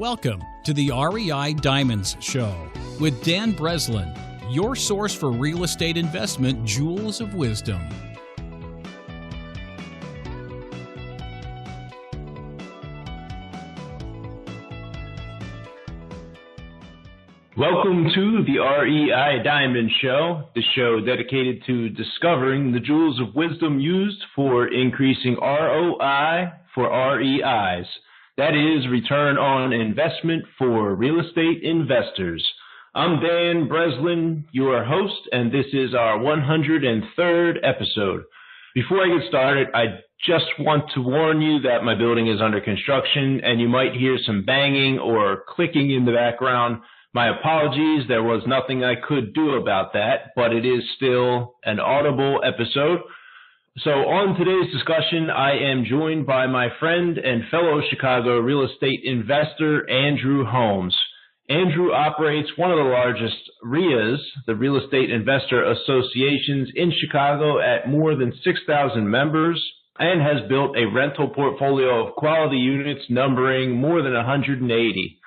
Welcome to the REI Diamonds Show with Dan Breslin, your source for real estate investment jewels of wisdom. Welcome to the REI Diamond Show, the show dedicated to discovering the jewels of wisdom used for increasing ROI for REIs. That is, return on investment for real estate investors. I'm Dan Breslin, your host, and this is our 103rd episode. Before I get started, I just want to warn you that my building is under construction and you might hear some banging or clicking in the background. My apologies, there was nothing I could do about that, but it is still an audible episode. So on today's discussion, I am joined by my friend and fellow Chicago real estate investor, Andrew Holmes. Andrew operates one of the largest RIAs, the Real Estate Investor Associations in Chicago, at more than 6,000 members and has built a rental portfolio of quality units numbering more than 180.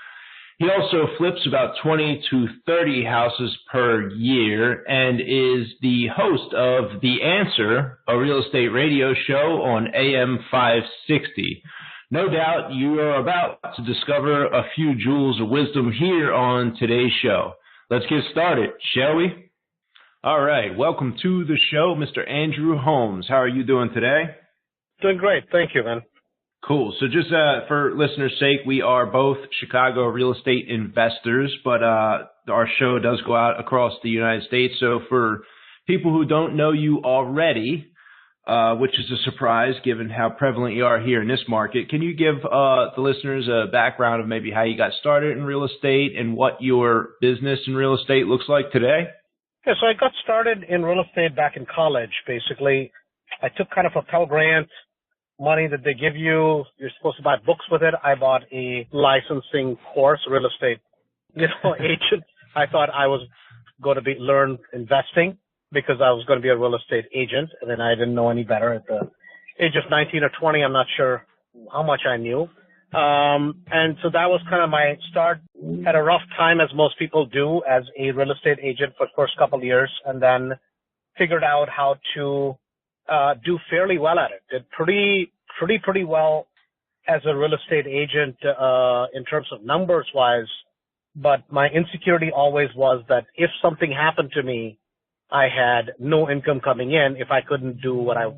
He also flips about 20 to 30 houses per year and is the host of The Answer, a real estate radio show on AM 560. No doubt you are about to discover a few jewels of wisdom here on today's show. Let's get started, shall we? All right, welcome to the show, Mr. Andrew Holmes. How are you doing today? Doing great. Thank you, man. Cool. So just for listeners' sake, we are both Chicago real estate investors, but our show does go out across the United States. So for people who don't know you already, which is a surprise given how prevalent you are here in this market, can you give the listeners a background of maybe how you got started in real estate and what your business in real estate looks like today? Yeah, so I got started in real estate back in college, basically. I took kind of a Pell Grant money that they give you. You're supposed to buy books with it. I bought a licensing course, real estate, agent. I thought I was going to learn investing because I was going to be a real estate agent, and then I didn't know any better at the age of 19 or 20. I'm not sure how much I knew. And so that was kind of my start. Had a rough time, as most people do, as a real estate agent for the first couple of years, and then figured out how to do fairly well at it. Did pretty well as a real estate agent in terms of numbers wise, but my insecurity always was that if something happened to me, I had no income coming in if I couldn't do what I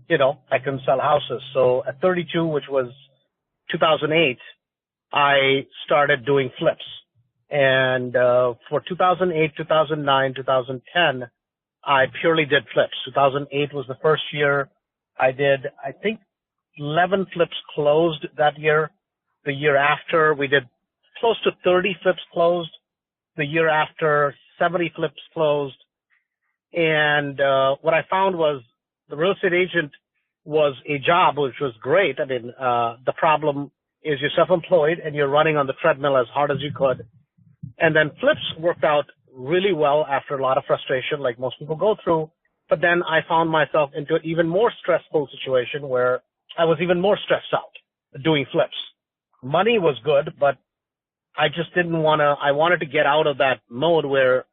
couldn't sell houses. So at 32, which was 2008, I started doing flips. And for 2008, 2009, 2010, I purely did flips. 2008 was the first year I did, I think, 11 flips closed that year. The year after, we did close to 30 flips closed. The year after, 70 flips closed. And what I found was the real estate agent was a job, which was great. I mean, the problem is you're self-employed and you're running on the treadmill as hard as you could. And then flips worked out really well after a lot of frustration, like most people go through. But then I found myself into an even more stressful situation where I was even more stressed out doing flips. Money was good, but I just I wanted to get out of that mode where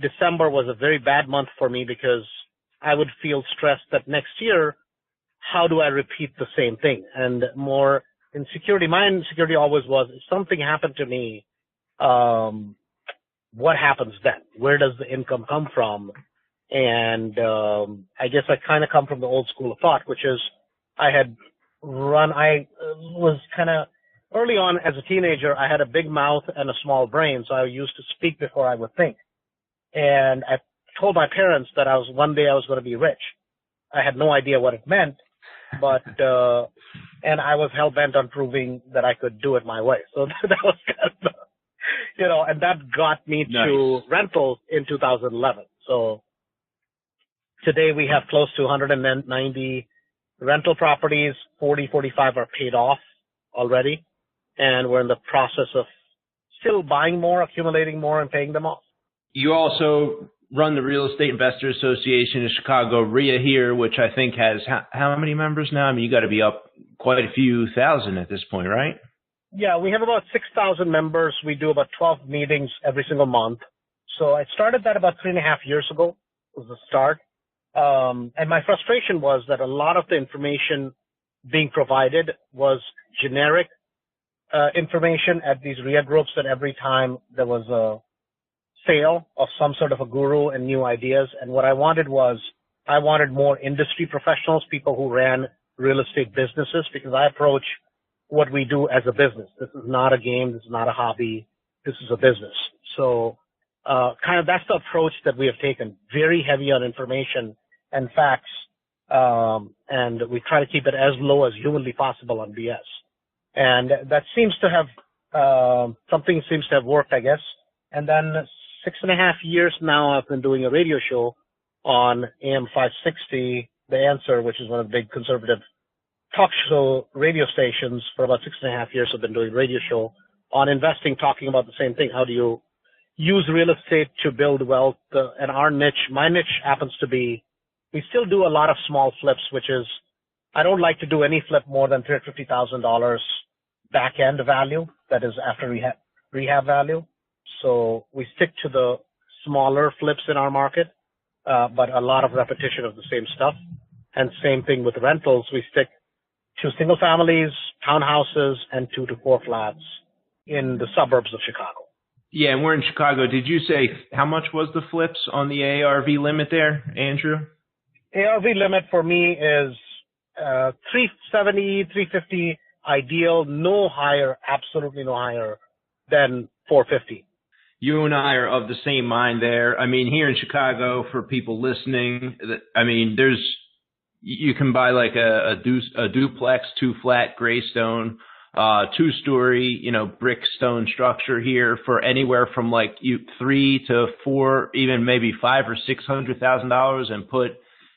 December was a very bad month for me because I would feel stressed that next year, how do I repeat the same thing? And more insecurity. My insecurity always was, if something happened to me, what happens then? Where does the income come from? And I guess I kind of come from the old school of thought, which is I was kind of early on as a teenager, I had a big mouth and a small brain, so I used to speak before I would think. And I told my parents that one day I was going to be rich. I had no idea what it meant, but and I was hell-bent on proving that I could do it my way. So that was kind of and that got me to rentals in 2011. So today we have close to 190 rental properties. 45 are paid off already. And we're in the process of still buying more, accumulating more, and paying them off. You also run the Real Estate Investors Association in Chicago, RIA here, which I think has how many members now? I mean, you got to be up quite a few thousand at this point, right? Yeah, we have about 6,000 members. We do about 12 meetings every single month. So I started that about 3.5 years ago, was the start. And my frustration was that a lot of the information being provided was generic information at these RIA groups, that every time there was a sale of some sort of a guru and new ideas. And what I wanted more industry professionals, people who ran real estate businesses, because I approach what we do as a business. This is not a game. This is not a hobby. This is a business. So kind of that's the approach that we have taken, very heavy on information and facts. And we try to keep it as low as humanly possible on BS. And that seems to have, something seems to have worked, I guess. And then 6.5 years now, I've been doing a radio show on AM 560, The Answer, which is one of the big conservative talk show radio stations. For about 6.5 years, I've been doing a radio show on investing, talking about the same thing. How do you use real estate to build wealth? And our niche, my niche happens to be, we still do a lot of small flips, which is, I don't like to do any flip more than $350,000 back end value. That is after rehab value. So we stick to the smaller flips in our market, but a lot of repetition of the same stuff. And same thing with rentals. We stick to single families, townhouses, and 2 to 4 flats in the suburbs of Chicago. Yeah, and we're in Chicago. Did you say how much was the flips on the ARV limit there, Andrew? ARV limit for me is 370, 350 ideal, no higher, absolutely no higher than 450. You and I are of the same mind there. I mean, here in Chicago, for people listening, I mean, you can buy like a duplex, 2-flat Greystone, 2-story, brick stone structure here for anywhere from like $3 to $4, even maybe $500,000 or $600,000, and put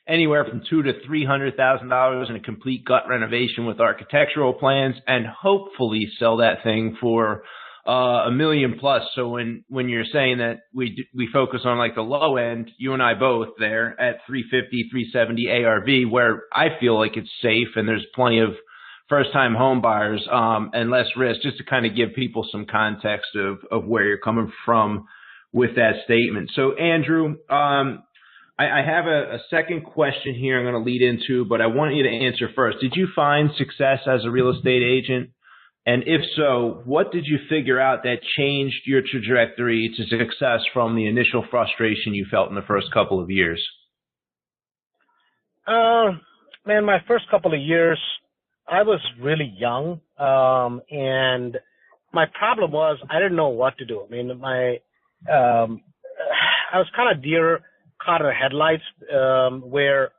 anywhere from $200,000 to $300,000 in a complete gut renovation with architectural plans, and hopefully sell that thing for $1 million plus. So when you're saying that we focus on like the low end, you and I both there at 350, 370 ARV, where I feel like it's safe and there's plenty of first time home buyers and less risk, just to kind of give people some context of where you're coming from with that statement. So Andrew, I have a second question here I'm going to lead into, but I want you to answer first. Did you find success as a real estate agent? And if so, what did you figure out that changed your trajectory to success from the initial frustration you felt in the first couple of years? Man, my first couple of years, I was really young. And my problem was I didn't know what to do. I mean, I was kind of deer caught in the headlights, where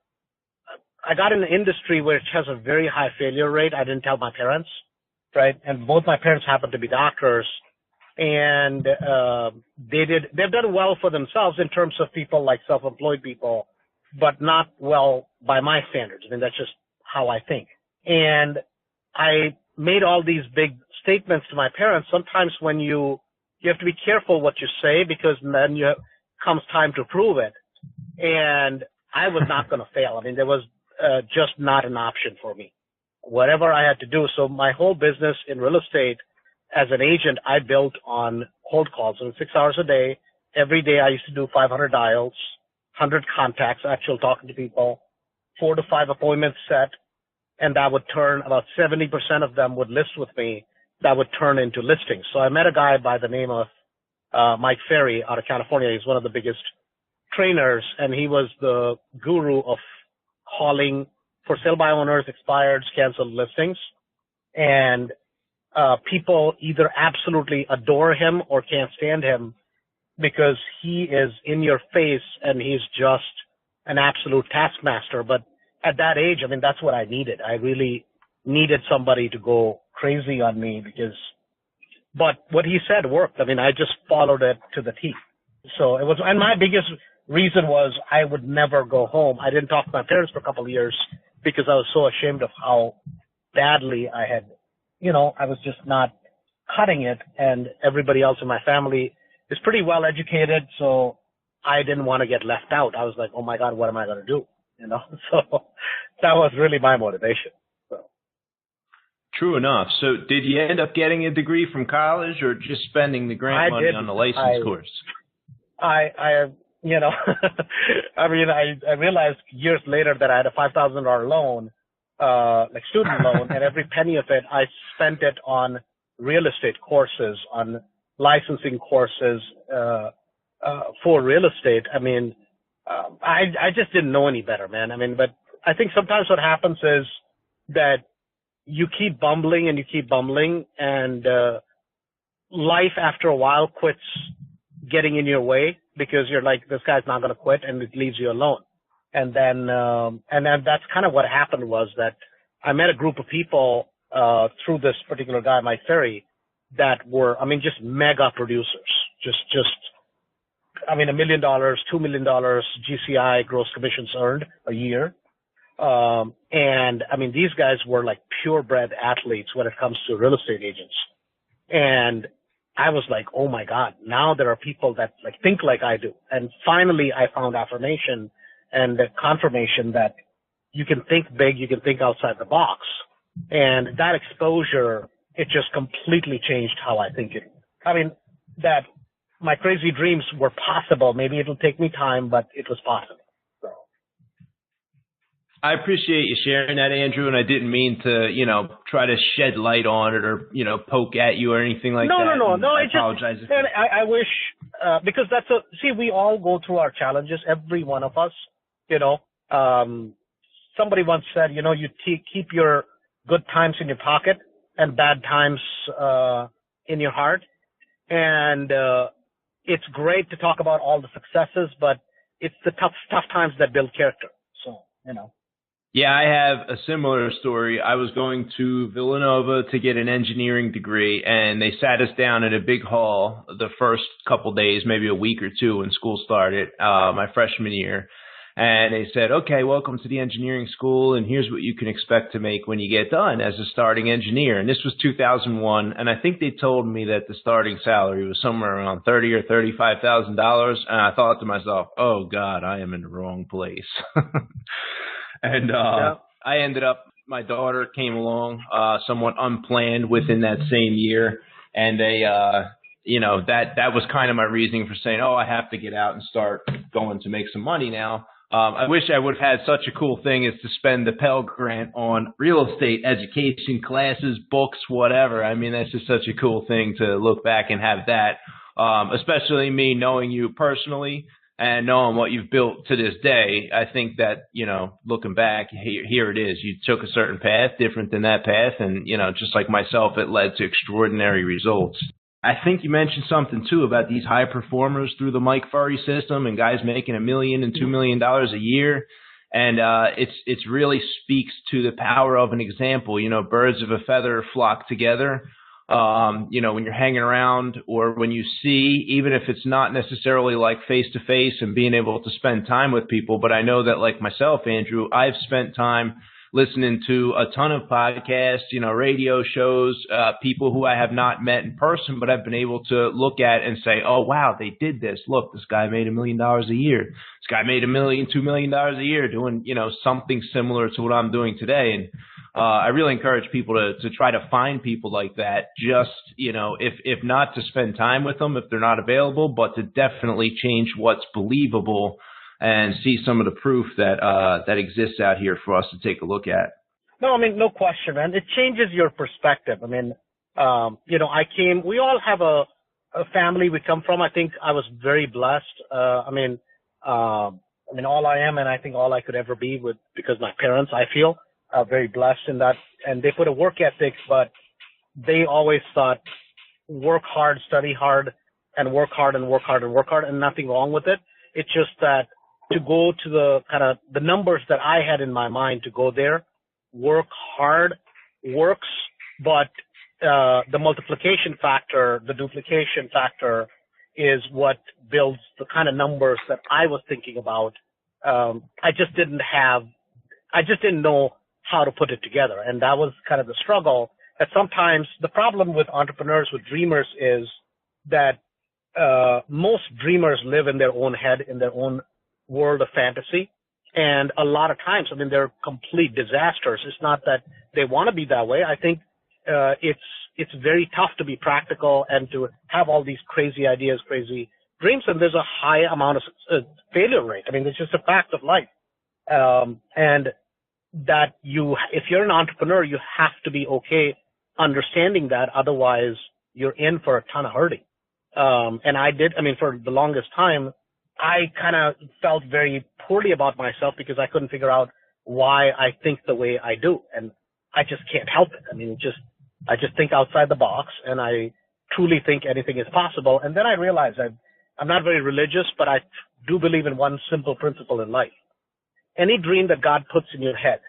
I got in an industry which has a very high failure rate. I didn't tell my parents. Right. And both my parents happened to be doctors, and they've done well for themselves in terms of people like self-employed people, but not well by my standards. I mean, that's just how I think. And I made all these big statements to my parents. Sometimes when you have to be careful what you say, because then comes time to prove it. And I was not going to fail. I mean, there was just not an option for me. Whatever I had to do. So my whole business in real estate as an agent, I built on cold calls. And 6 hours a day, every day I used to do 500 dials, 100 contacts, actual talking to people, 4 to 5 appointments set. And that would turn, about 70% of them would list with me. That would turn into listings. So I met a guy by the name of Mike Ferry out of California. He's one of the biggest trainers, and he was the guru of calling for sale by owners, expired, canceled listings. And people either absolutely adore him or can't stand him because he is in your face and he's just an absolute taskmaster. But at that age, I mean, that's what I needed. I really needed somebody to go crazy on me but what he said worked. I mean, I just followed it to the T. So it was, and my biggest reason was I would never go home. I didn't talk to my parents for a couple of years because I was so ashamed of how badly I had, I was just not cutting it. And everybody else in my family is pretty well educated. So I didn't want to get left out. I was like, oh my God, what am I going to do? So that was really my motivation. So. True enough. So did you end up getting a degree from college or just spending the grant money on the license course? I you know, I mean, I realized years later that I had a $5,000 loan, like student loan, and every penny of it, I spent it on real estate courses, on licensing courses, for real estate. I mean, I just didn't know any better, man. I mean, but I think sometimes what happens is that you keep bumbling and life after a while quits getting in your way because you're like, this guy's not going to quit, and it leaves you alone. And then that's kind of what happened, was that I met a group of people through this particular guy, Mike Ferry, that were, I mean, just mega producers. I mean, $1 million, $2 million GCI, gross commissions earned a year. And I mean, these guys were like purebred athletes when it comes to real estate agents. And I was like, oh my God, now there are people that like think like I do. And finally I found affirmation and the confirmation that you can think big, you can think outside the box. And that exposure, it just completely changed how I think it. I mean, that my crazy dreams were possible. Maybe it'll take me time, but it was possible. So. I appreciate you sharing that, Andrew, and I didn't mean to, try to shed light on it or, poke at you or anything like that. No. I apologize. And I wish, because we all go through our challenges, every one of us, somebody once said, you keep your good times in your pocket and bad times in your heart. And it's great to talk about all the successes, but it's the tough times that build character. So, Yeah, I have a similar story. I was going to Villanova to get an engineering degree, and they sat us down in a big hall the first couple days, maybe a week or two when school started, my freshman year. And they said, okay, welcome to the engineering school, and here's what you can expect to make when you get done as a starting engineer. And this was 2001, and I think they told me that the starting salary was somewhere around $30,000 or $35,000. And I thought to myself, oh, God, I am in the wrong place. And I ended up, my daughter came along somewhat unplanned within that same year. And they, that was kind of my reasoning for saying, oh, I have to get out and start going to make some money now. I wish I would have had such a cool thing as to spend the Pell Grant on real estate education classes, books, whatever. I mean, that's just such a cool thing to look back and have that, especially me knowing you personally and knowing what you've built to this day. I think that, looking back, here it is. You took a certain path, different than that path. And, just like myself, it led to extraordinary results. I think you mentioned something, too, about these high performers through the Mike Ferry system and guys making $1 million and $2 million a year. And it's really speaks to the power of an example. Birds of a feather flock together. When you're hanging around or when you see, even if it's not necessarily like face-to-face and being able to spend time with people. But I know that, like myself, Andrew, I've spent time listening to a ton of podcasts, radio shows, people who I have not met in person, but I've been able to look at and say, oh, wow, they did this. Look, this guy made $1 million a year. This guy made $1 million, $2 million a year doing, something similar to what I'm doing today. And I really encourage people to try to find people like that, just, if not to spend time with them, if they're not available, but to definitely change what's believable and see some of the proof that exists out here for us to take a look at. No, I mean, no question, man. It changes your perspective. I mean, we all have a family we come from. I think I was very blessed. All I am, and I think all I could ever be because my parents, I feel, are very blessed in that. And they put a work ethic, but they always thought work hard, study hard, and work hard and work hard and work hard, and nothing wrong with it. It's just that to go to the kind of the numbers that I had in my mind to go there, work hard works, but the multiplication factor, the duplication factor is what builds the kind of numbers that I was thinking about. I just didn't know how to put it together. And that was kind of the struggle. That sometimes the problem with entrepreneurs, with dreamers, is that most dreamers live in their own head, in their own world of fantasy. And a lot of times, they're complete disasters. It's not that they want to be that way. I think it's very tough to be practical and to have all these crazy ideas, crazy dreams, and there's a high amount of failure rate. I mean, it's just a fact of life. And that if you're an entrepreneur, you have to be okay understanding that. Otherwise, you're in for a ton of hurting. And for the longest time, I kind of felt very poorly about myself because I couldn't figure out why I think the way I do. And I just can't help it. I mean, I just think outside the box, and I truly think anything is possible. And then I realized I'm not very religious, but I do believe in one simple principle in life. Any dream that God puts in your head,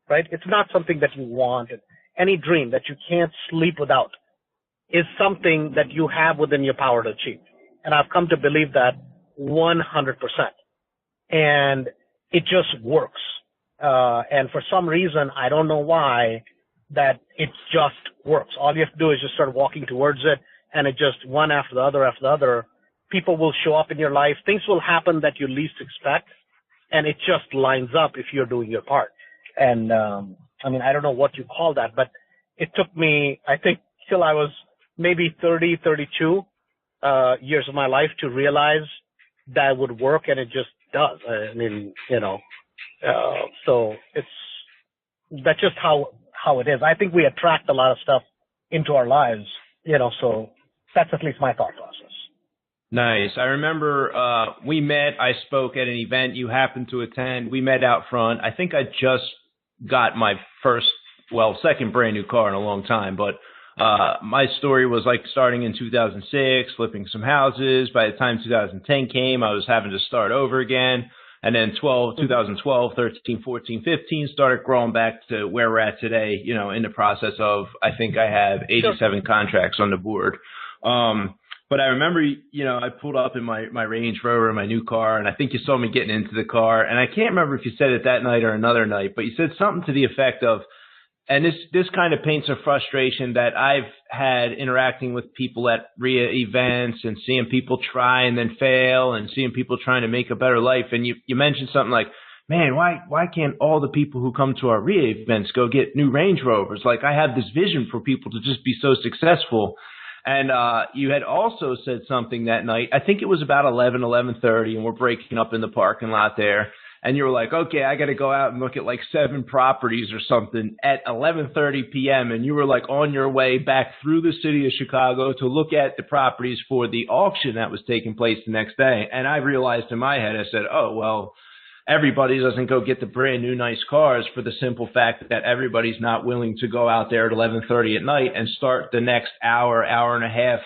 right? It's not something that you want. Any dream that you can't sleep without is something that you have within your power to achieve. And I've come to believe that 100%. And it just works. And for some reason, I don't know why, that it just works. All you have to do is just start walking towards it, and it just one after the other. People will show up in your life. Things will happen that you least expect, and it just lines up if you're doing your part. And I don't know what you call that, but it took me, I think, till I was maybe 30, 32 years of my life to realize that would work, and it just does. So that's just how it is. I think we attract a lot of stuff into our lives, so that's at least my thought process. Nice. I remember we met. I spoke at an event you happened to attend. We met out front. I think I just got my second brand new car in a long time, but my story was like starting in 2006, flipping some houses. By the time 2010 came, I was having to start over again. And then 2012, 13, 14, 15 started growing back to where we're at today, in the process of, I think I have 87 contracts on the board. But I remember, I pulled up in my Range Rover in my new car, and I think you saw me getting into the car. And I can't remember if you said it that night or another night, but you said something to the effect of, and this kind of paints a frustration that I've had interacting with people at RIA events and seeing people try and then fail and seeing people trying to make a better life. And you mentioned something like, man, why can't all the people who come to our RIA events go get new Range Rovers? Like, I have this vision for people to just be so successful. And you had also said something that night. I think it was about 11:30, and we're breaking up in the parking lot there. And you were like, okay, I got to go out and look at like 7 properties or something at 11:30 p.m. And you were like on your way back through the city of Chicago to look at the properties for the auction that was taking place the next day. And I realized in my head, I said, oh, well, everybody doesn't go get the brand new nice cars for the simple fact that everybody's not willing to go out there at 11:30 at night and start the next hour and a half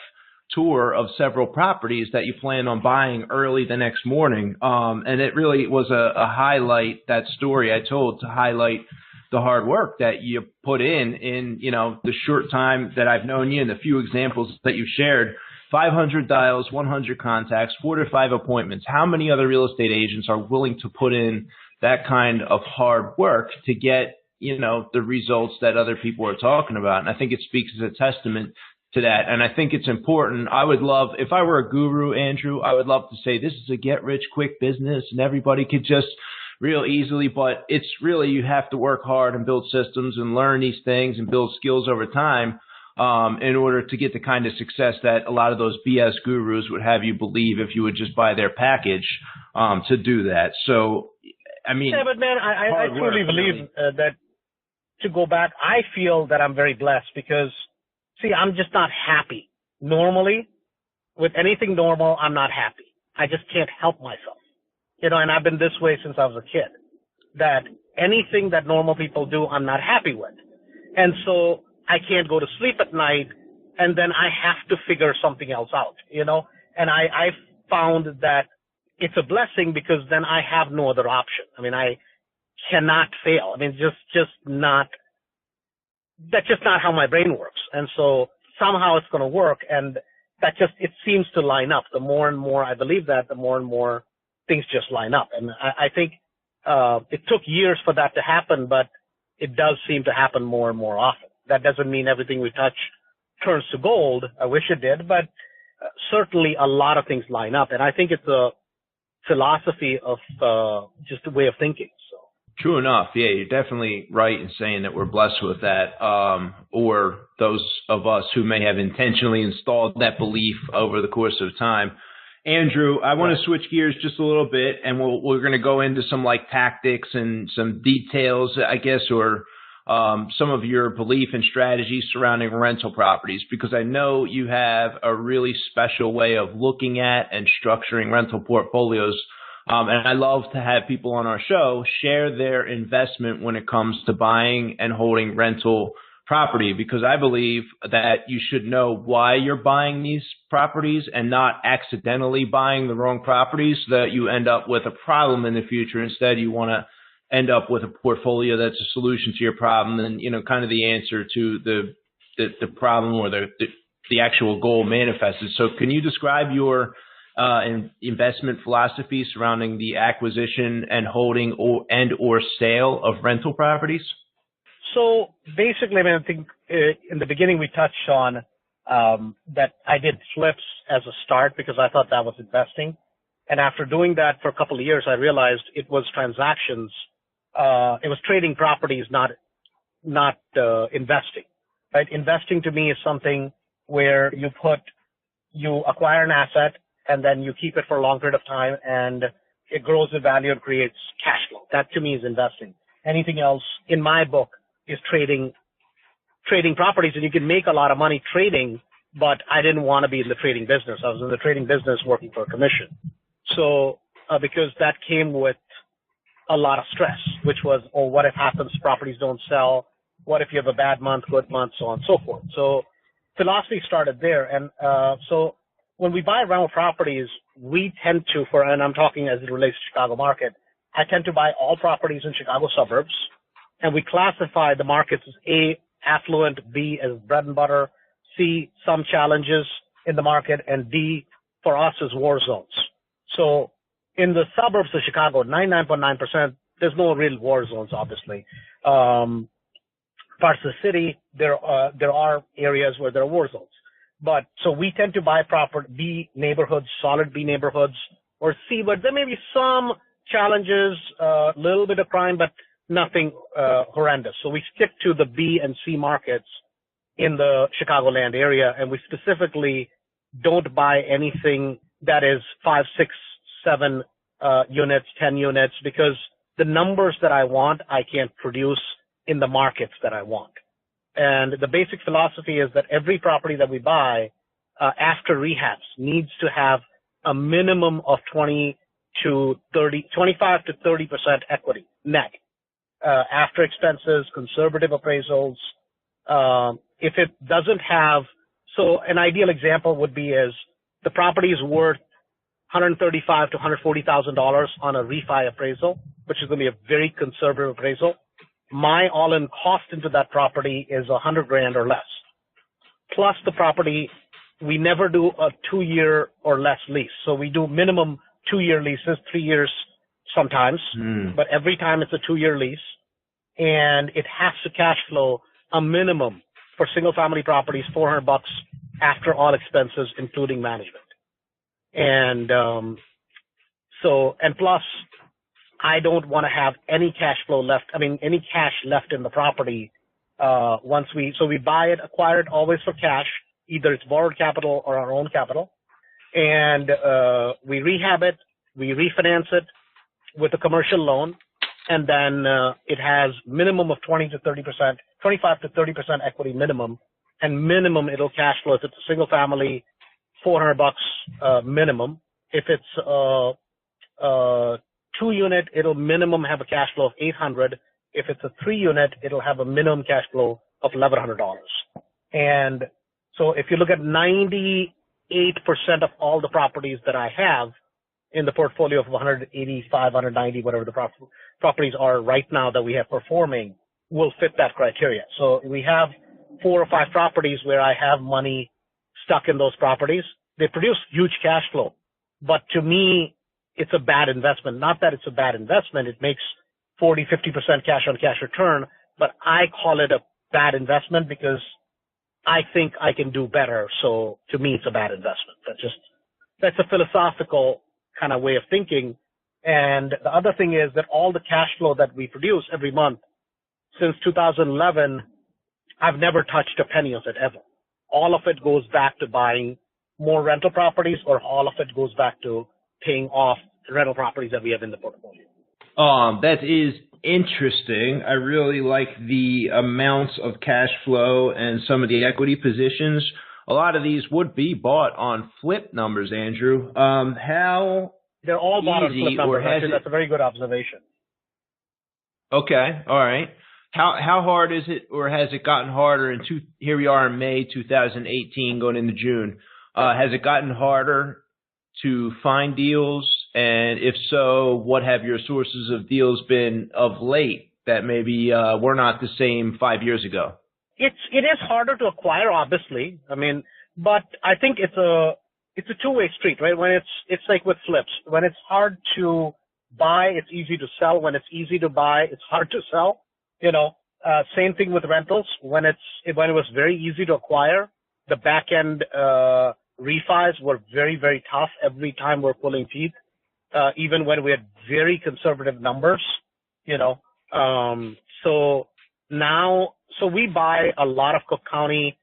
tour of several properties that you plan on buying early the next morning. And it really was a highlight, that story I told, to highlight the hard work that you put in the short time that I've known you and the few examples that you shared. 500 dials, 100 contacts, 4 to 5 appointments. How many other real estate agents are willing to put in that kind of hard work to get, the results that other people are talking about? And I think it speaks as a testament to that. And I think it's important. I would love, if I were a guru, Andrew, I would love to say this is a get rich quick business and everybody could just real easily, but it's really, you have to work hard and build systems and learn these things and build skills over time in order to get the kind of success that a lot of those BS gurus would have you believe if you would just buy their package to do that. So, I mean, yeah, but man, I truly believe that, to go back, I feel that I'm very blessed because, see, I'm just not happy. Normally, with anything normal, I'm not happy. I just can't help myself. And I've been this way since I was a kid, that anything that normal people do, I'm not happy with. And so I can't go to sleep at night, and then I have to figure something else out, And I found that it's a blessing because then I have no other option. I mean, I cannot fail. I mean, that's just not how my brain works. And so somehow it's going to work. And it seems to line up. The more and more I believe that, the more and more things just line up. And I think it took years for that to happen, but it does seem to happen more and more often. That doesn't mean everything we touch turns to gold. I wish it did, but certainly a lot of things line up. And I think it's a philosophy of just a way of thinking. So True enough. Yeah, you're definitely right in saying that we're blessed with that, or those of us who may have intentionally installed that belief over the course of time. Andrew, I want to switch gears just a little bit, and we're going to go into some like tactics and some details, I guess, or some of your belief and strategies surrounding rental properties, because I know you have a really special way of looking at and structuring rental portfolios. And I love to have people on our show share their investment when it comes to buying and holding rental property, because I believe that you should know why you're buying these properties and not accidentally buying the wrong properties so that you end up with a problem in the future. Instead, you want to end up with a portfolio that's a solution to your problem and, kind of the answer to the problem or the actual goal manifested. So can you describe your investment philosophy surrounding the acquisition and holding or sale of rental properties? So basically, I think in the beginning we touched on that I did flips as a start because I thought that was investing. And after doing that for a couple of years, I realized it was transactions. It was trading properties, not investing. Right? Investing to me is something where you acquire an asset and then you keep it for a long period of time and it grows in value and creates cash flow. That to me is investing. Anything else in my book is trading properties, and you can make a lot of money trading, but I didn't want to be in the trading business. I was in the trading business working for a commission. So because that came with a lot of stress, which was, what if happens, properties don't sell? What if you have a bad month, good month, so on and so forth. So philosophy started there. And so when we buy rental properties, we tend to, and I'm talking as it relates to Chicago market, I tend to buy all properties in Chicago suburbs, and we classify the markets as A, affluent, B, as bread and butter, C, some challenges in the market, and D, for us, is war zones. So in the suburbs of Chicago, 99.9%, there's no real war zones, obviously. Parts of the city, there are areas where there are war zones. But so we tend to buy proper B neighborhoods, solid B neighborhoods, or C, but there may be some challenges, a little bit of crime, but nothing horrendous. So we stick to the B and C markets in the Chicagoland area, and we specifically don't buy anything that is 5, 6, 7 units, 10 units, because the numbers that I want, I can't produce in the markets that I want. And the basic philosophy is that every property that we buy after rehabs needs to have a minimum of 25 to 30% equity net. After expenses, conservative appraisals. If it doesn't have, so an ideal example would be is the property is worth $135,000 to $140,000 on a refi appraisal, which is going to be a very conservative appraisal. My all-in cost into that property is $100,000 or less. Plus the property, we never do a 2-year or less lease. So we do minimum 2-year leases, 3 years sometimes, but every time it's a 2-year lease, and it has to cash flow a minimum for single-family properties, $400 after all expenses, including management. And and plus, I don't want to have any cash flow left. Any cash left in the property so we buy it, acquire it always for cash. Either it's borrowed capital or our own capital, and we rehab it, we refinance it with a commercial loan, and then it has minimum of 25 to 30% equity minimum, and minimum it'll cash flow if it's a single family, $400 minimum. If it's a 2-unit, it'll minimum have a cash flow of $800. If it's a 3-unit, it'll have a minimum cash flow of $1,100. And so if you look at 98% of all the properties that I have in the portfolio of 185, 190, whatever the properties are right now that we have performing, will fit that criteria. So we have 4 or 5 properties where I have money stuck in those properties. They produce huge cash flow, but to me, it's a bad investment. Not that it's a bad investment. It makes 40, 50% cash on cash return, but I call it a bad investment because I think I can do better. So to me, it's a bad investment. That's a philosophical kind of way of thinking. And the other thing is that all the cash flow that we produce every month since 2011, I've never touched a penny of it ever. All of it goes back to buying more rental properties, or all of it goes back to paying off rental properties that we have in the portfolio. That is interesting. I really like the amounts of cash flow and some of the equity positions. A lot of these would be bought on flip numbers, Andrew. How They're all bought on easy, flip numbers. or has Actually, that's a very good observation. Okay, all right. How hard is it, or has it gotten harder? Here we are in May 2018, going into June. Has it gotten harder to find deals? And if so, what have your sources of deals been of late that maybe were not the same 5 years ago? It is harder to acquire, obviously. I mean, but I think it's a two-way street, right? When it's like with flips. When it's hard to buy, it's easy to sell. When it's easy to buy, it's hard to sell. You know, same thing with rentals. When it was very easy to acquire, the back end refis were very, very tough. Every time we're pulling teeth, even when we had very conservative numbers, you know. So we buy a lot of Cook County,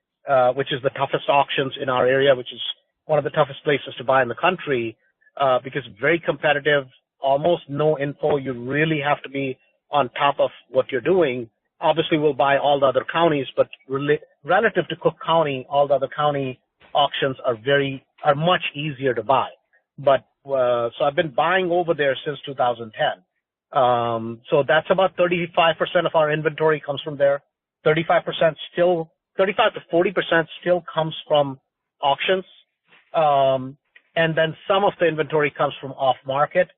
which is the toughest auctions in our area, which is one of the toughest places to buy in the country, because it's very competitive, almost no info. You really have to be on top of what you're doing. Obviously, we'll buy all the other counties, but relative to Cook County, all the other county auctions are much easier to buy. But so I've been buying over there since 2010. So that's about 35% of our inventory comes from there. 35% to 40% still comes from auctions. And then some of the inventory comes from off market.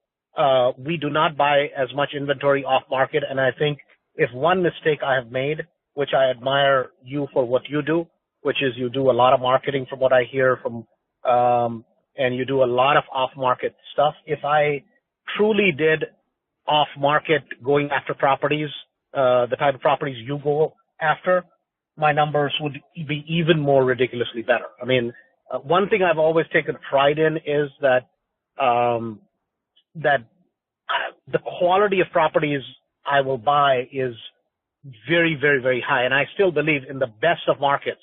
We do not buy as much inventory off market. And I think if one mistake I have made, which I admire you for what you do, which is you do a lot of marketing from what I hear from, and you do a lot of off market stuff. If I truly did off market going after properties, the type of properties you go after, my numbers would be even more ridiculously better. I mean, one thing I've always taken pride in is that the quality of properties I will buy is very, very, very high. And I still believe in the best of markets.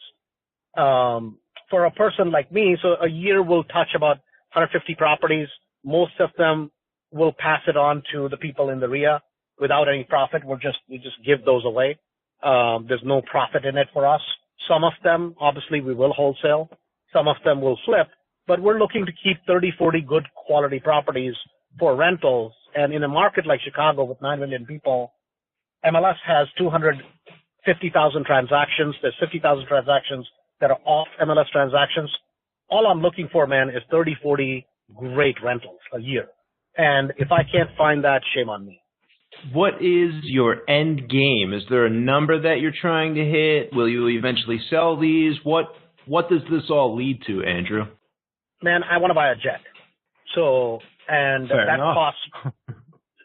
For a person like me, so a year will touch about 150 properties. Most of them will pass it on to the people in the RIA without any profit. We just give those away. There's no profit in it for us. Some of them, obviously, we will wholesale. Some of them will flip, but we're looking to keep 30, 40 good quality properties for rentals. And in a market like Chicago with 9 million people, MLS has 250,000 transactions. There's 50,000 transactions that are off MLS transactions. All I'm looking for, man, is 30, 40 great rentals a year. And if I can't find that, shame on me. What is your end game? Is there a number that you're trying to hit? Will you eventually sell these? What does this all lead to, Andrew? Man, I want to buy a jet. So, and Fair that enough. costs,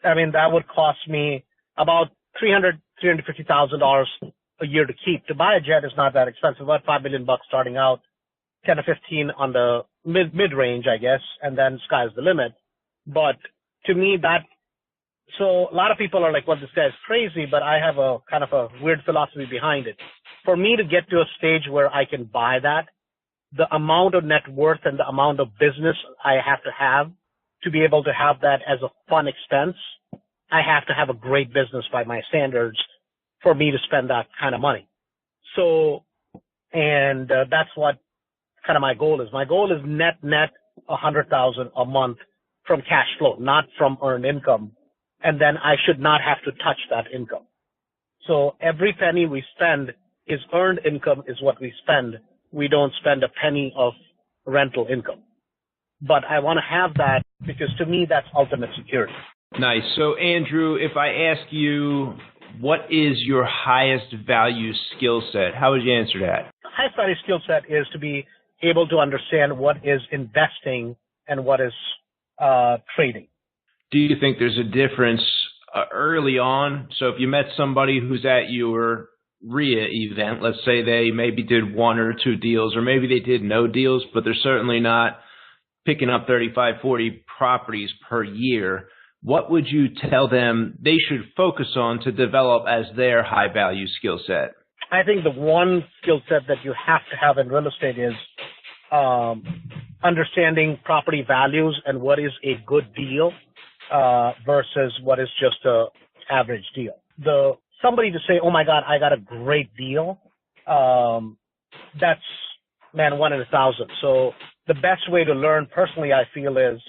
I mean, that would cost me about $350,000 a year to keep. To buy a jet is not that expensive, about $5 million starting out, 10 or 15 on the mid-range, I guess, and then sky's the limit. But to me, so a lot of people are like, well, this guy's crazy, but I have a kind of a weird philosophy behind it. For me to get to a stage where I can buy that, the amount of net worth and the amount of business I have to be able to have that as a fun expense, I have to have a great business by my standards for me to spend that kind of money. So, and that's what kind of my goal is. My goal is net $100,000 a month from cash flow, not from earned income. And then I should not have to touch that income. So every penny we spend is earned income is what we spend. We don't spend a penny of rental income. But I want to have that because to me, that's ultimate security. Nice. So, Andrew, if I ask you, what is your highest value skill set? How would you answer that? The highest value skill set is to be able to understand what is investing and what is trading. Do you think there's a difference early on? So if you met somebody who's at your RIA event, let's say they maybe did 1 or 2 deals, or maybe they did no deals, but they're certainly not picking up 35, 40 properties per year. what would you tell them they should focus on to develop as their high value skill set? I think the one skill set that you have to have in real estate is understanding property values and what is a good deal versus what is just a average deal. Somebody to say, oh my God, I got a great deal, that's, man, 1 in 1,000. So the best way to learn personally, I feel, is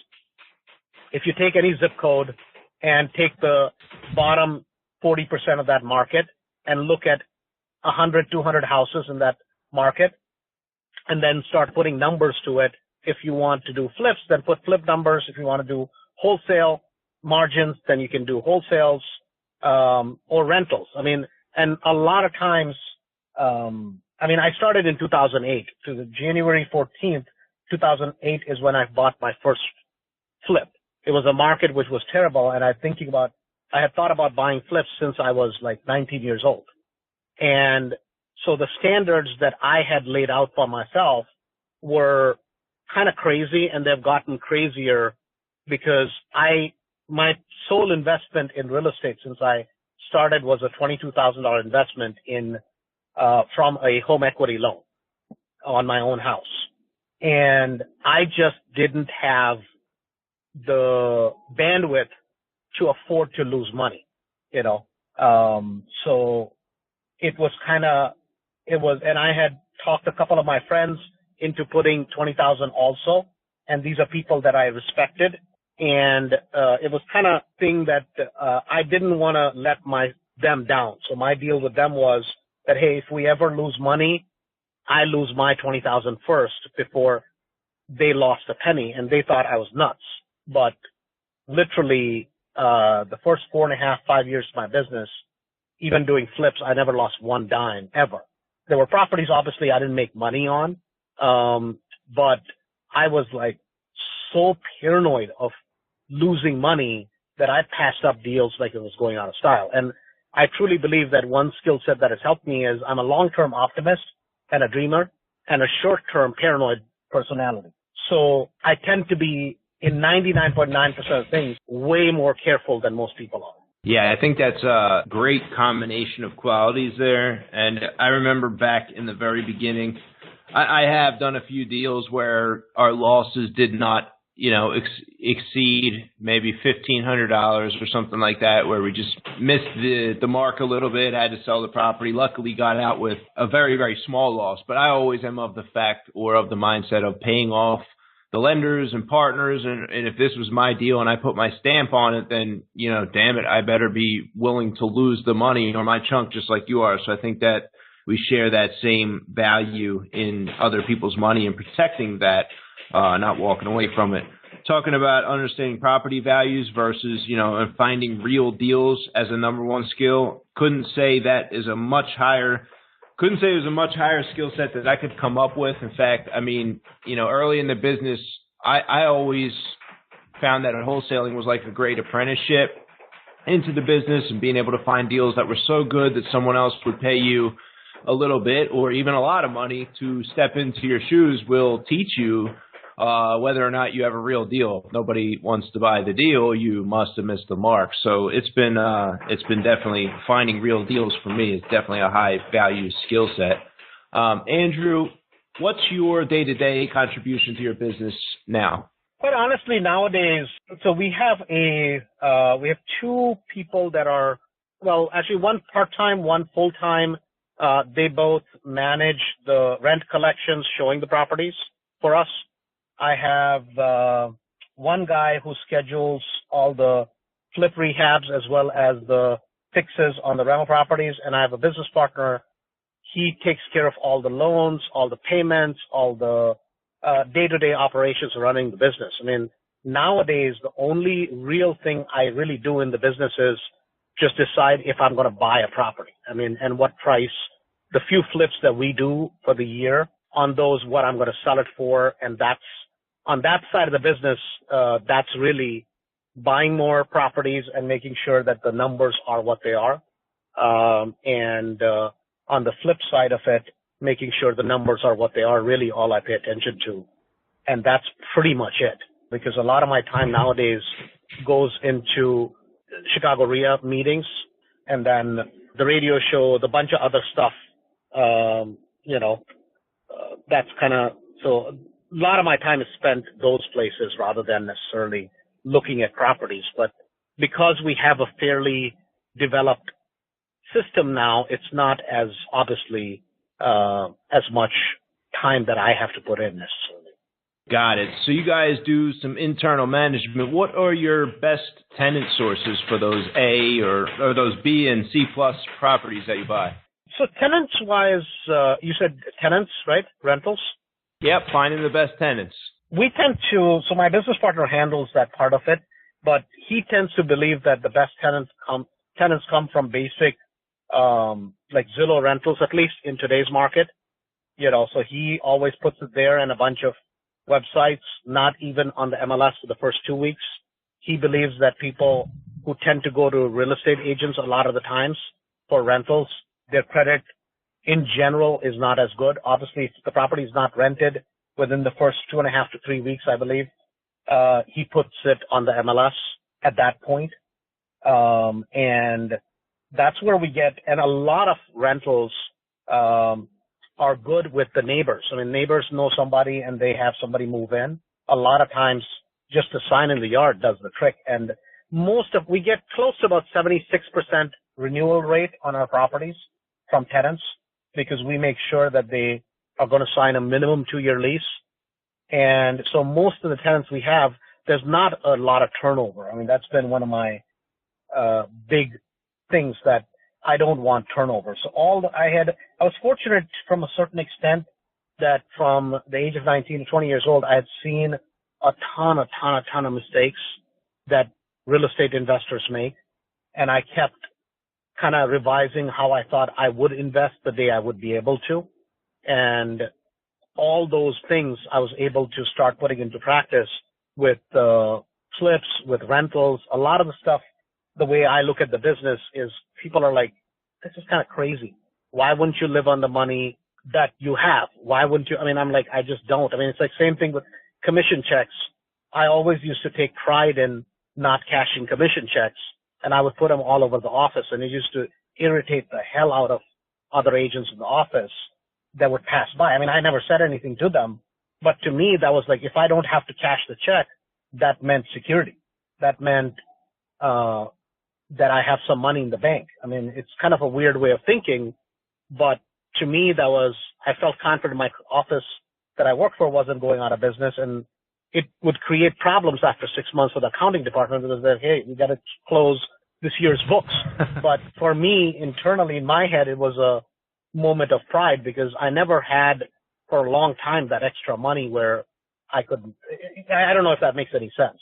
if you take any zip code and take the bottom 40% of that market and look at 100, 200 houses in that market, and then start putting numbers to it. If you want to do flips, then put flip numbers. If you want to do wholesale margins, then you can do wholesales or rentals. I mean, and a lot of times, I started in 2008. To the January 14th, 2008 is when I bought my first flip. It was a market which was terrible, and I had thought about buying flips since I was like 19 years old. And so the standards that I had laid out for myself were kind of crazy, and they've gotten crazier because my sole investment in real estate since I started was a $22,000 investment from a home equity loan on my own house. And I just didn't have the bandwidth to afford to lose money, so and I had talked a couple of my friends into putting 20,000 also. And these are people that I respected. And, it was kind of thing that, I didn't want to let them down. So my deal with them was that, hey, if we ever lose money, I lose my 20,000 first before they lost a penny. And they thought I was nuts. But literally, the first 4.5, 5 years of my business, even doing flips, I never lost one dime ever. There were properties, obviously, I didn't make money on. But I was like so paranoid of losing money that I passed up deals like it was going out of style. And I truly believe that one skill set that has helped me is I'm a long-term optimist and a dreamer and a short-term paranoid personality. So I tend to be, in 99.9% of things, way more careful than most people are. Yeah, I think that's a great combination of qualities there. And I remember back in the very beginning, I have done a few deals where our losses did not, exceed maybe $1,500 or something like that, where we just missed the mark a little bit, had to sell the property. Luckily got out with a very, very small loss. But I always am of the mindset of paying off the lenders and partners. And if this was my deal and I put my stamp on it, then, damn it, I better be willing to lose the money or my chunk just like you are. So I think that we share that same value in other people's money and protecting that, not walking away from it. Talking about understanding property values versus, and finding real deals as a number one skill. Couldn't say it was a much higher skill set that I could come up with. In fact, early in the business, I always found that wholesaling was like a great apprenticeship into the business, and being able to find deals that were so good that someone else would pay you a little bit or even a lot of money to step into your shoes will teach you whether or not you have a real deal. Nobody wants to buy the deal. You must have missed the mark. So it's been definitely finding real deals for me. It's definitely a high value skill set. Andrew, what's your day-to-day contribution to your business now? Quite honestly, nowadays, so we have two people that are, well, actually one part-time, one full-time. They both manage the rent collections, showing the properties for us. I have one guy who schedules all the flip rehabs as well as the fixes on the rental properties, and I have a business partner. He takes care of all the loans, all the payments, all the day-to-day operations of running the business. Nowadays, the only real thing I really do in the business is just decide if I'm going to buy a property. And what price. The few flips that we do for the year, on those, what I'm going to sell it for, and that's on that side of the business. That's really buying more properties and making sure that the numbers are what they are. And on the flip side of it, making sure the numbers are what they are, really all I pay attention to. And that's pretty much it, because a lot of my time nowadays goes into Chicago RIA meetings, and then the radio show, the bunch of other stuff, that's kind of, so a lot of my time is spent those places rather than necessarily looking at properties. But because we have a fairly developed system now, it's not as obviously as much time that I have to put in necessarily. Got it. So you guys do some internal management. What are your best tenant sources for those A or those B and C plus properties that you buy? So tenants-wise, you said tenants, right? Rentals? Yep, finding the best tenants. We tend to, so my business partner handles that part of it, but he tends to believe that the best tenants come from basic, like Zillow rentals, at least in today's market. So he always puts it there and a bunch of websites, not even on the MLS for the first 2 weeks. He believes that people who tend to go to real estate agents a lot of the times for rentals, their credit in general is not as good. Obviously, if the property is not rented within the first 2.5 to 3 weeks, I believe, he puts it on the MLS at that point. And that's where we get, and a lot of rentals are good with the neighbors. I mean, neighbors know somebody and they have somebody move in. A lot of times, just a sign in the yard does the trick. And we get close to about 76% renewal rate on our properties from tenants because we make sure that they are going to sign a minimum 2-year lease. And so most of the tenants we have, there's not a lot of turnover. I mean, that's been one of my big things that I don't want turnover. So I was fortunate from a certain extent that from the age of 19 to 20 years old, I had seen a ton of mistakes that real estate investors make. And I kept kind of revising how I thought I would invest the day I would be able to. And all those things I was able to start putting into practice with flips, with rentals. A lot of the stuff, the way I look at the business is people are like, this is kind of crazy. Why wouldn't you live on the money that you have? Why wouldn't you? I mean, I'm like, I just don't. I mean, it's like same thing with commission checks. I always used to take pride in not cashing commission checks, and I would put them all over the office, and it used to irritate the hell out of other agents in the office that would pass by. I mean, I never said anything to them, but to me, that was like, if I don't have to cash the check, that meant security. That meant that I have some money in the bank. I mean, it's kind of a weird way of thinking, but to me, I felt confident my office that I worked for wasn't going out of business, and it would create problems after 6 months with the accounting department because they're, hey, we got to close this year's books. But for me, internally in my head, it was a moment of pride because I never had for a long time that extra money where I don't know if that makes any sense,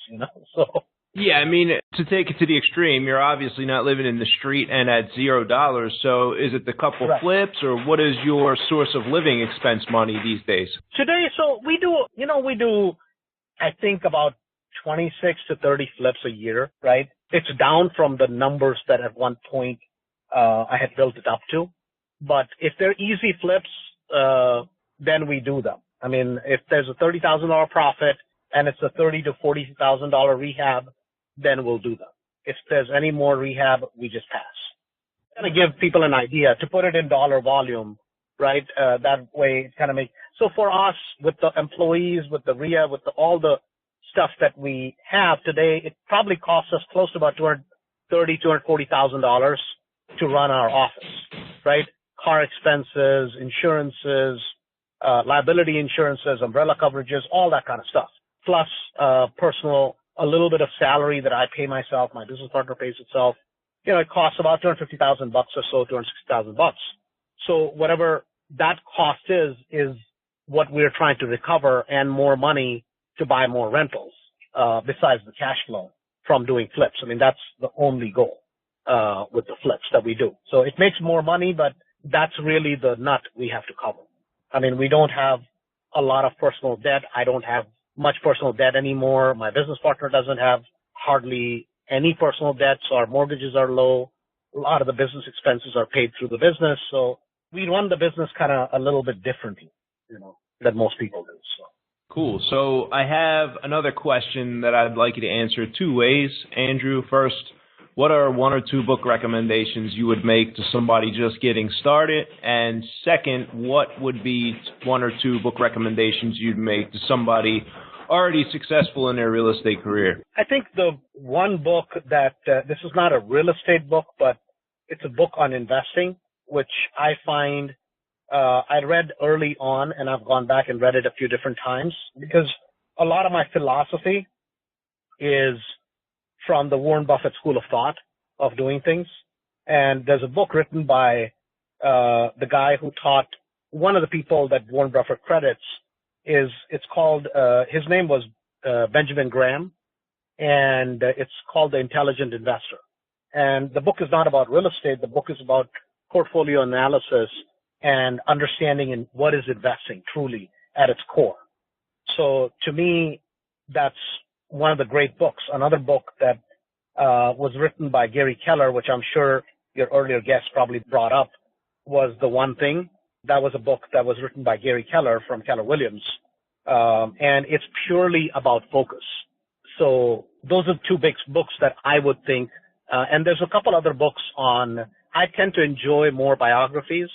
so. Yeah, I mean, to take it to the extreme, you're obviously not living in the street and at $0. So is it the couple Correct. flips or what is your source of living expense money these days? Today, so we do, I think about 26 to 30 flips a year, right? It's down from the numbers that at one point I had built it up to. But if they're easy flips, then we do them. I mean, if there's a $30,000 profit and it's a $30,000 to $40,000 rehab, then we'll do them. If there's any more rehab, we just pass. Kind of give people an idea to put it in dollar volume, right? That way it kind of makes, so for us with the employees, with the RIA, with all the stuff that we have today, it probably costs us close to about $240,000 to run our office, right? Car expenses, insurances, liability insurances, umbrella coverages, all that kind of stuff. Plus, a little bit of salary that I pay myself, my business partner pays itself. It costs about $250,000 or so, $260,000. So whatever that cost is what we're trying to recover and more money to buy more rentals, besides the cash flow from doing flips. I mean, that's the only goal, with the flips that we do. So it makes more money, but that's really the nut we have to cover. I mean, we don't have a lot of personal debt. I don't have much personal debt anymore. My business partner doesn't have hardly any personal debts. Our mortgages are low. A lot of the business expenses are paid through the business. So we run the business kind of a little bit differently, than most people do. So. Cool. So I have another question that I'd like you to answer two ways. Andrew, first, what are one or two book recommendations you would make to somebody just getting started? And second, what would be one or two book recommendations you'd make to somebody already successful in their real estate career? I think the one book that, this is not a real estate book, but it's a book on investing, which I find I read early on, and I've gone back and read it a few different times, because a lot of my philosophy is from the Warren Buffett school of thought of doing things. And there's a book written by the guy who taught, one of the people that Warren Buffett credits it's called, his name was Benjamin Graham, and it's called The Intelligent Investor. And the book is not about real estate. The book is about portfolio analysis and understanding in what is investing truly at its core. So to me, that's one of the great books. Another book that was written by Gary Keller, which I'm sure your earlier guest probably brought up, was The One Thing. That was a book that was written by Gary Keller from Keller Williams. And it's purely about focus. So those are two big books that I would think, and there's a couple other books on, I tend to enjoy more biographies,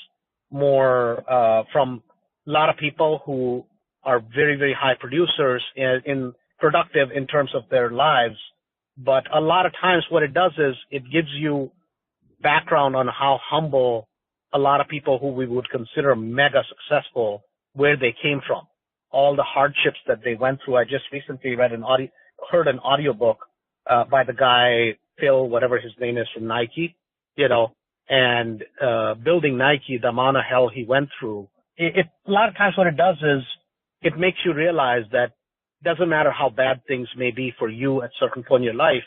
more from a lot of people who are very, very high producers in productive in terms of their lives. But a lot of times what it does is it gives you background on how humble a lot of people who we would consider mega successful, where they came from, all the hardships that they went through. I just recently heard an audiobook by the guy, Phil, whatever his name is, from Nike, and building Nike, the amount of hell he went through. A lot of times what it does is it makes you realize that it doesn't matter how bad things may be for you at a certain point in your life,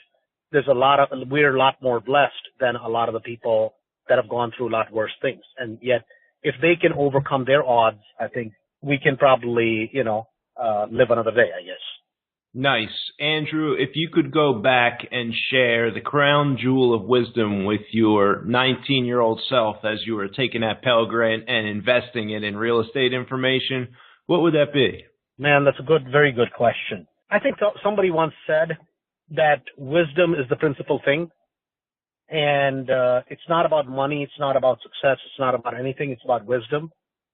we're a lot more blessed than a lot of the people that have gone through a lot worse things. And yet, if they can overcome their odds, I think we can probably, live another day, I guess. Nice. Andrew, if you could go back and share the crown jewel of wisdom with your 19-year-old self as you were taking that Pell Grant and investing it in real estate information, what would that be? Man, that's a very good question. I think somebody once said that wisdom is the principal thing. And it's not about money. It's not about success. It's not about anything. It's about wisdom.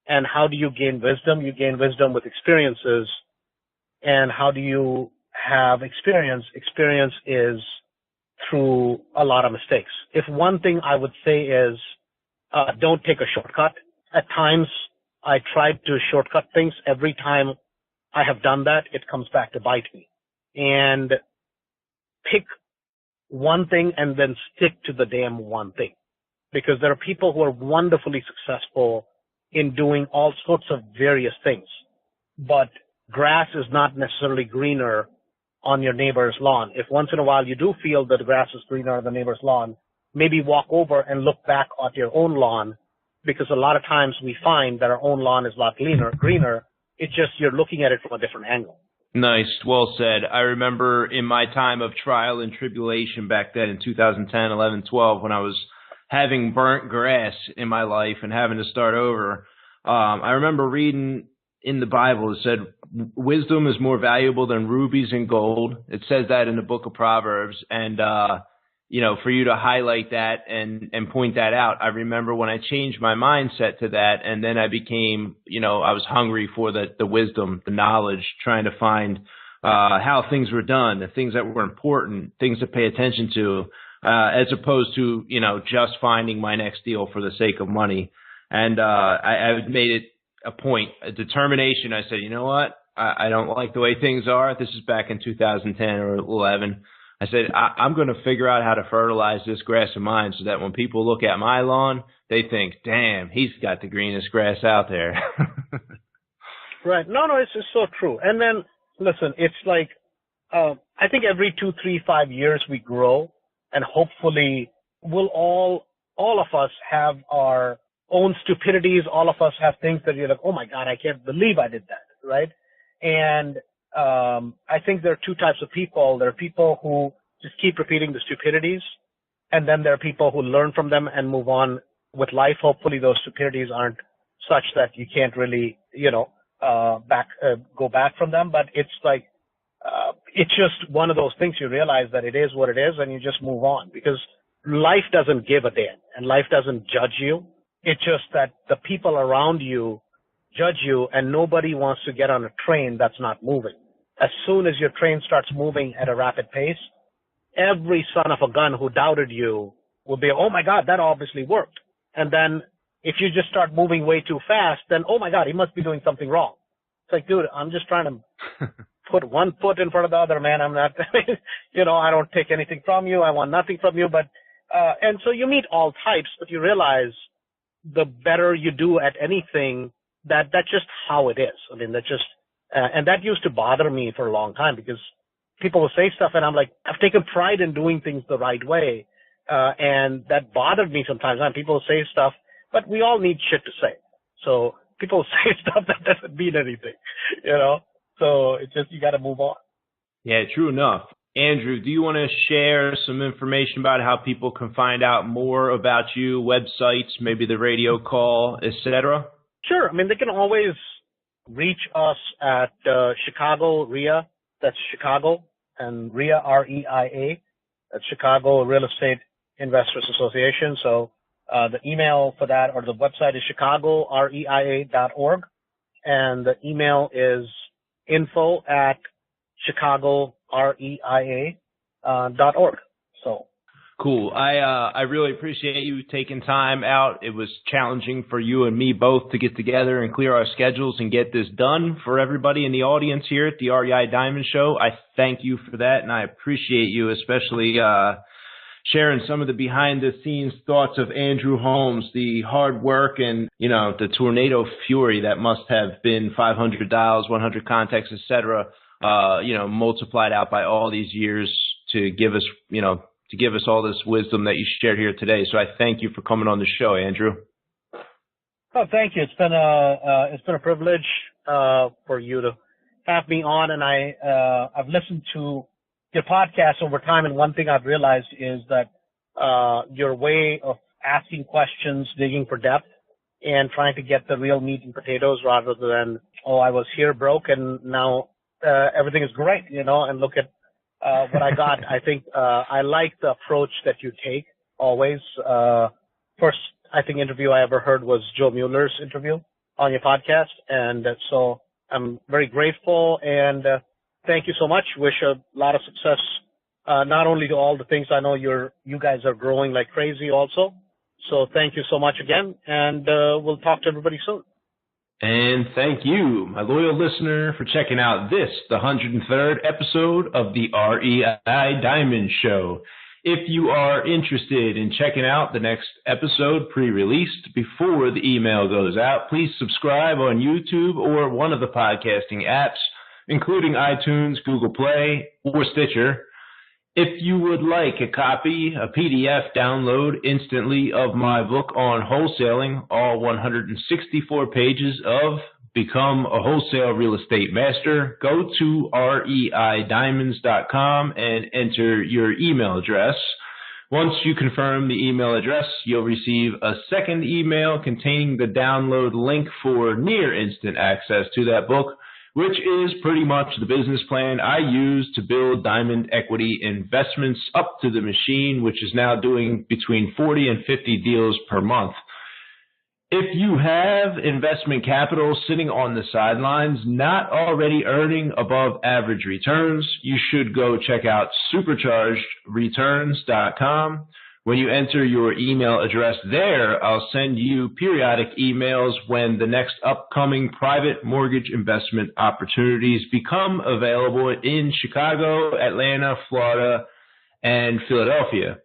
And how do you gain wisdom? You gain wisdom with experiences. And how do you have experience? Experience is through a lot of mistakes. If one thing I would say is don't take a shortcut. At times, I tried to shortcut things. Every time I have done that, it comes back to bite me. And pick one thing and then stick to the damn one thing. Because there are people who are wonderfully successful in doing all sorts of various things. But grass is not necessarily greener on your neighbor's lawn. If once in a while you do feel that the grass is greener on the neighbor's lawn, maybe walk over and look back at your own lawn, because a lot of times we find that our own lawn is a lot greener. It's just you're looking at it from a different angle. Nice. Well said. I remember in my time of trial and tribulation back then in 2010, 11, 12, when I was having burnt grass in my life and having to start over, I remember reading in the Bible, it said, wisdom is more valuable than rubies and gold. It says that in the book of Proverbs. And, for you to highlight that and point that out, I remember when I changed my mindset to that, and then I became, I was hungry for the wisdom, the knowledge, trying to find how things were done, the things that were important, things to pay attention to, as opposed to, just finding my next deal for the sake of money. And I made it a point, a determination. I said, you know what? I don't like the way things are. This is back in 2010 or 11. I said, I'm going to figure out how to fertilize this grass of mine so that when people look at my lawn, they think, damn, he's got the greenest grass out there. Right. No, it's just so true. And then, listen, it's like, I think every 2, 3, 5 years we grow, and hopefully we'll all of us have our own stupidities. All of us have things that you're like, oh my God, I can't believe I did that, right? And I think there are two types of people. There are people who just keep repeating the stupidities, and then there are people who learn from them and move on with life. Hopefully those stupidities aren't such that you can't really, go back from them. But it's like, it's just one of those things. You realize that it is what it is, and you just move on, because life doesn't give a damn, and life doesn't judge you. It's just that the people around you judge you, and nobody wants to get on a train that's not moving. As soon as your train starts moving at a rapid pace, every son of a gun who doubted you will be, oh my God, that obviously worked. And then if you just start moving way too fast, then, oh my God, he must be doing something wrong. It's like, dude, I'm just trying to put one foot in front of the other, man. I'm not, I don't take anything from you. I want nothing from you. But, and so you meet all types, but you realize the better you do at anything, that's just how it is. I mean, that's just, and that used to bother me for a long time, because people will say stuff and I'm like, I've taken pride in doing things the right way. And that bothered me sometimes. And people say stuff, but we all need shit to say. So people say stuff that doesn't mean anything, so it's just, you got to move on. Yeah, true enough. Andrew, do you want to share some information about how people can find out more about you, websites, maybe the radio call, etc.? Sure. I mean, they can always reach us at Chicago REIA, that's Chicago, and REIA, R-E-I-A, that's Chicago Real Estate Investors Association. So the email for that, or the website, is chicagoreia.org, and the email is info@chicagoreia.org. So cool. I really appreciate you taking time out. It was challenging for you and me both to get together and clear our schedules and get this done for everybody in the audience here at the REI Diamond Show. I thank you for that, and I appreciate you especially sharing some of the behind-the-scenes thoughts of Andrew Holmes, the hard work and, the tornado fury that must have been 500 dials, 100 contacts, etc., multiplied out by all these years to give us, all this wisdom that you shared here today. So I thank you for coming on the show, Andrew. Oh, thank you. It's been a privilege for you to have me on, and I've listened to your podcast over time, and one thing I've realized is that your way of asking questions, digging for depth, and trying to get the real meat and potatoes, rather than, I was here broke and now everything is great, and look at what I got. I think I like the approach that you take always. First, I think interview I ever heard was Joe Mueller's interview on your podcast, and so I'm very grateful, and thank you so much. Wish a lot of success, not only to all the things I know you guys are growing like crazy also. So thank you so much again, and we'll talk to everybody soon. And thank you, my loyal listener, for checking out the 103rd episode of the REI Diamond Show. If you are interested in checking out the next episode pre-released before the email goes out, please subscribe on YouTube or one of the podcasting apps, including iTunes, Google Play, or Stitcher. If you would like a copy, a PDF download instantly of my book on wholesaling, all 164 pages of Become a Wholesale Real Estate Master, go to reidiamonds.com and enter your email address. Once you confirm the email address, you'll receive a second email containing the download link for near instant access to that book, which is pretty much the business plan I use to build diamond equity investments up to the machine, which is now doing between 40 and 50 deals per month. If you have investment capital sitting on the sidelines, not already earning above average returns, you should go check out superchargedreturns.com. When you enter your email address there, I'll send you periodic emails when the next upcoming private mortgage investment opportunities become available in Chicago, Atlanta, Florida, and Philadelphia.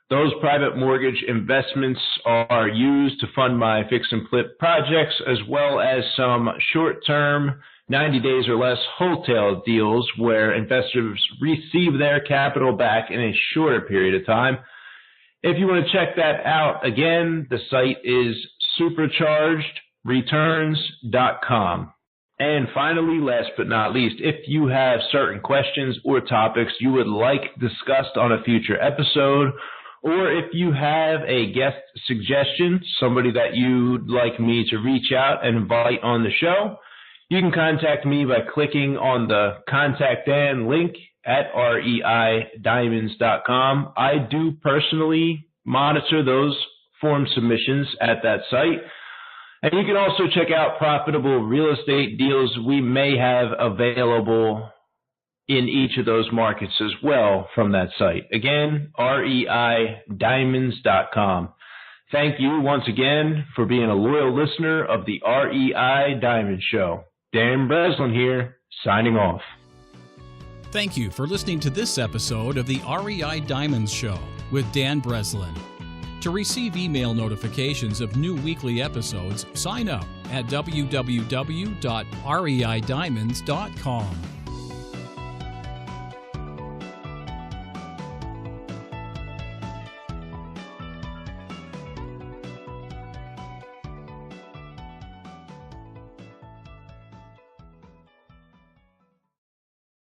Those private mortgage investments are used to fund my fix and flip projects, as well as some short-term, 90 days or less wholesale deals where investors receive their capital back in a shorter period of time. If you want to check that out, again, the site is superchargedreturns.com. And finally, last but not least, if you have certain questions or topics you would like discussed on a future episode, or if you have a guest suggestion, somebody that you'd like me to reach out and invite on the show, You can contact me by clicking on the Contact Dan link at reidiamonds.com. I do personally monitor those form submissions at that site. And you can also check out profitable real estate deals we may have available in each of those markets as well from that site. Again, reidiamonds.com. Thank you once again for being a loyal listener of the REI Diamond Show. Dan Breslin here, signing off. Thank you for listening to this episode of the REI Diamonds Show with Dan Breslin. To receive email notifications of new weekly episodes, sign up at www.reidiamonds.com.